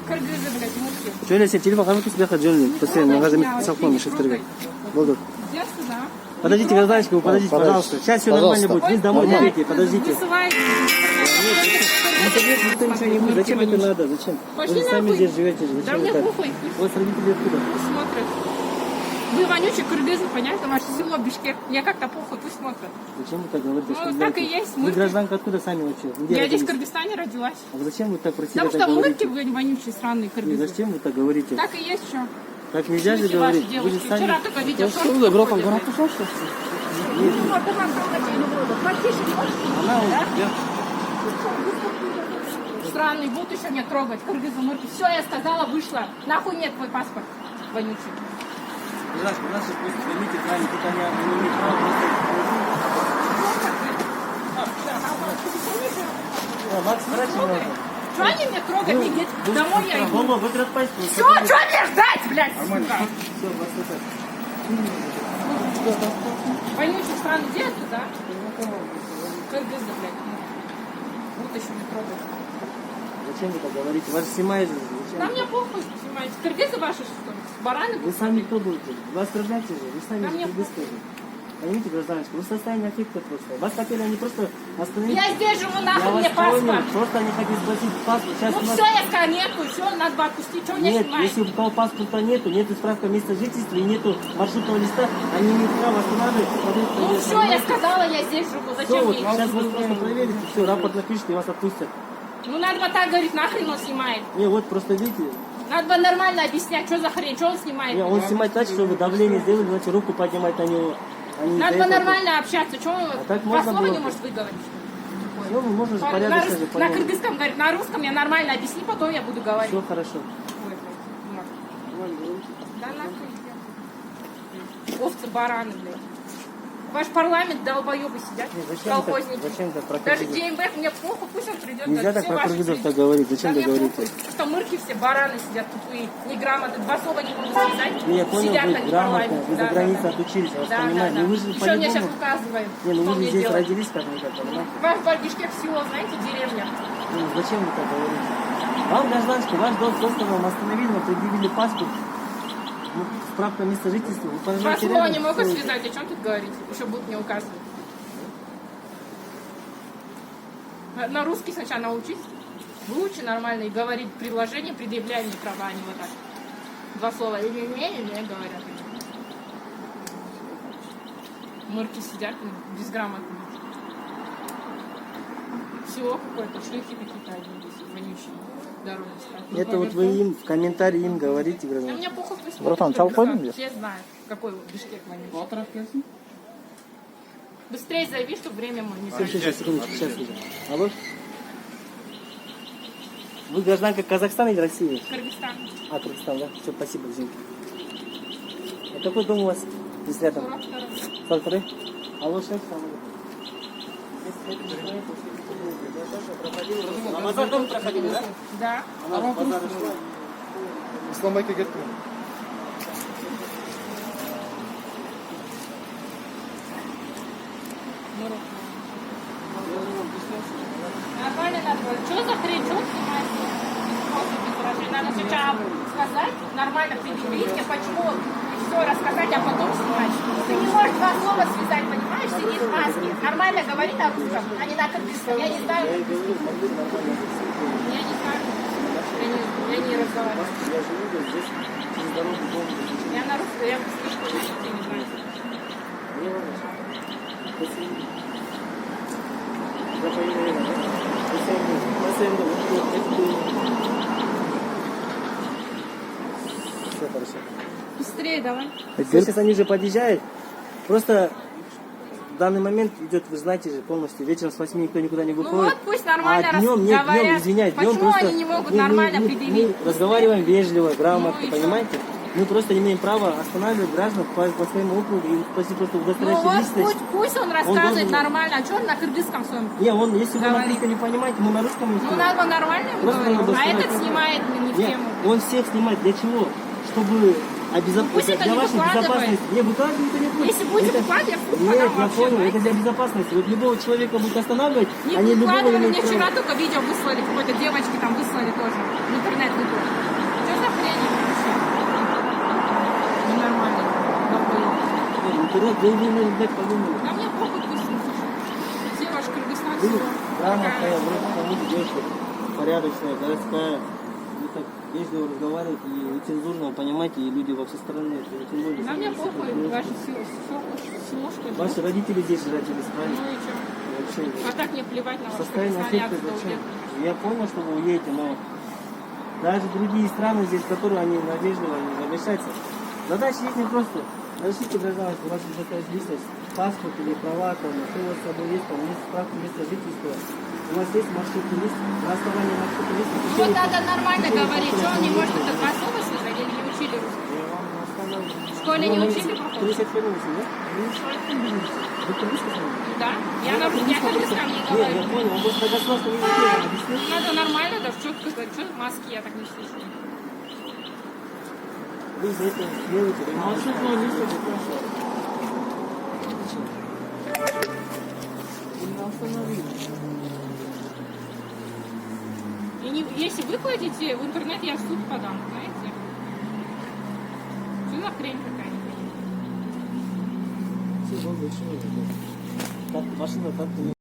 Кыргызы, блядь, мурки. Şöyle sen telefon kamerası bir dakika жөнүнө. Постоянно магазин салком шифтерге. Болды. Я сюда. Подождите, гражданочка, вы подождите, пожалуйста. Сейчас все нормально будет. Вы домой бегите, подождите. Высывай. Никто ничего не будет. Зачем это надо? Зачем? Вы Пошли же сами нахуй. здесь живете. Да Зачем мне это? похуй, У вас родители откуда? пусть смотрят. Вы вонючий кыргызы, понятно? Ваше село Бишкек. Мне как-то похуй, пусть смотрят. Зачем вы так говорите? Ну, что так знаете? и есть. Вы гражданка откуда сами вообще? Где Я здесь в родились? Кыргызстане родилась. А вы зачем вы так про себя Потому так что мурки, говорите? блядь, вонючие, сраные И кыргызы. зачем вы так говорите? Так и есть, что. Так нельзя же Ваши говорить. Вы же девушки. сами... Вчера только видел шорты. Она вот... я- Странный, будут еще меня трогать, кыргызы, мурки. Все, я сказала, вышла. Нахуй мне твой паспорт вонючий. Гражданка, у нас сейчас просто поймите, правильно, тут они не имеют права просто... Макс, короче, Что они меня трогать? Мне где-то домой я иду. Голова, вы паспорт. Все, что мне ждать, блядь, сука? Все, вас это... Вонючий странный дед, да? Кыргызы, блядь. Будут еще меня трогать. Зачем вы так говорите? Вас снимают же. Да Зачем? мне похуй, снимайте. Кыргызы ваши, что ли? Бараны Вы будут? сами кто будете? Вы оскорбляете же, вы сами Да же мне кыргызская же. Поймите, гражданочка, вы в состоянии аффекта просто. Вас хотели они просто остановить. Я здесь живу, Я нахуй вас мне понял, паспорт. просто они хотят спросить паспорт. Сейчас Ну у нас... все, я сказала, нету, все, надо бы отпустить, что меня Нет, снимаете? если у кого паспорта нету справка места жительства и нету маршрутного листа, они не имеют права останавливать. Ну все, я сказала, я здесь живу, Все, зачем вот мне? сейчас вы просто проверите, все, рапорт напишите и вас отпустят. Ну надо бы так говорить, нахрен он снимает. Не, вот просто видите, Надо бы нормально объяснять, что за хрень, что он снимает. не, он снимает так, что вы давление сделали, значит руку поднимать на него. А не Надо из-за бы этого. нормально общаться, что он так по можно слову было не бы. может выговорить? Ну, можно же На, порядочно же на понять. кыргызском говорит, на русском я нормально объясни, потом я буду говорить. Все хорошо. Ой, блядь, дурак. Да нахуй. блядь. Овцы, бараны, блядь. Ваш парламент долбоебы сидят, колхозники. Зачем так про Даже кыргызов? ДМБ мне плохо, пусть он придет. Нельзя даже так все про ваши кыргызов придут. так говорить. Зачем Да так мне говорите? похуй, что мырки все, бараны сидят тупые, неграмотные, два слова не могут связать. Ну, я понял, сидят вы на грамотно, парламенте. вы за Да, границей да, отучились, я вас да, понимаю. да, Но да. вы же Еще мне сейчас по-любому... указывают, Не, ну что вы же мне здесь делать. родились, как-никак, понимаете? Ваш Бальбишкек село, знаете, деревня. Ну, зачем вы так говорите? Вам, гражданский, ваш долг просто вам остановили, вам предъявили паспорт. Ну, справка места жительства. Вы Два понимаете, слова рядом, не могут что- связать, о чем тут говорить? Еще будут мне указывать. На русский сначала научись. Выучи нормально и говорить предложение, предъявляй мне права, а не вот так. Два слова или не говорят. Мырки сидят безграмотные. Село какое-то, шлюхи какие-то одни здесь, вонючие. Дороги ставят. Это вот вы им в комментарии им говорите, Да граждан. мне похуй, пусть Братан, смотрят, чал Кыргызстан. пойдем Все знают, какой Бишкек вонючий. Быстрее зайди, чтобы время мы не Сейчас, секундочку, сейчас уже. Алло? Вы гражданка Казахстана или России? Кыргызстан. А, Кыргызстан, да? Все, спасибо, извините. А какой дом у вас здесь рядом? 42. 42? Алло, шеф, там. На базар дом проходили, да? Да. Она в базар шла. Исламайка кеткен. Нормально надо было. Что за хрень? Что снимать? Надо сначала сказать, нормально предъявить мне, почему все рассказать, а потом снимать. Ты не можешь два слова связать, понимаешь? Сидишь в маске. Нормально говори на русском, а не на кыргызском. Я не знаю. Я не знаю. Я не разговариваю. Я живу здесь, через дорогу дом. Я на русском, я слышала, что ты не знаешь. Не важно. Спасибо. Я поеду, да? Спасибо. Все хорошо. Быстрее давай. Сейчас они же подъезжают. Просто в данный момент идет, вы знаете же, полностью. Вечером с 8 никто никуда не Ну выходит. вот пусть нормально А днем, нет, говорят. днем, извиняюсь, днем Почему просто... они не могут мы нормально предъявить? Мы разговариваем вежливо, грамотно, Ну и понимаете? Мы просто имеем право останавливать граждан по своему округу и просто Ну удостоверяющей вот личность. пусть он рассказывает должен- нормально, а что он на кыргызском своем? Не, он, если вы на Говорит. английском не понимаете, мы на русском не Ну надо бы нормально ему Просто говорить. надо А этот сказать, снимает мне не в Нет, тему. он всех снимает. Для чего? Чтобы Пусть это для не вашей выкладывает. безопасности. Не, выкладывать никто не будет. Если будете Это- выкладывать, я в суд Нет, подам я вообще, понял, знаете? это для безопасности. Вот любого человека будет останавливать, Не они любого выкладывали, имеют мне право. вчера только видео выслали, какой-то девочки там выслали тоже. В интернет выслали. Что за хрень это вообще? Ненормально. Интернет, да вы можете дать подумать. Да мне похуй пусть слушай. Все ваш Кыргызстан, Вы все. грамотная, вроде тому девушка, порядочная, городская. Вы так вежливо разговариваете и нецензурно, понимаете, и люди во всей стране. Тем более, Да мне если похуй, вы- ваши село, что ли? Ваши родители здесь же родились, Ну правильно? и что? Вообще, А так мне плевать на ваш состояние Кыргызстан, я аффекта отсюда зачем? уеду. Я понял, что вы уедете, но даже другие страны здесь, в которые они надежливо не обращаются. Задача есть не просто. Разрешите, гражданство, у вас уже такая личность, паспорт или права, там, что у вас с собой есть, там, есть справка места жительства. У вас есть маршрутный лист, на основании маршрутного листа. в Ну вот течение- надо нормально в течение говорить, что он не полутора может месяцев. это два слова сказать, или не учили русский? Я вам не останавливаю. В школе не учили, походу? 31 да? Вы по-русски знаете? Да? Я по-русски не Нет, говорю. я понял, он может на государственном языке вам объяснить. Надо нормально, да, четко говорить, что маски я так не слышу. Вы за это делаете. Маршрутного листа прекрасно. И не, если выкладите в интернет, я в суд подам, знаете? Что за хрень какая-то? Все, большое. Так, машина так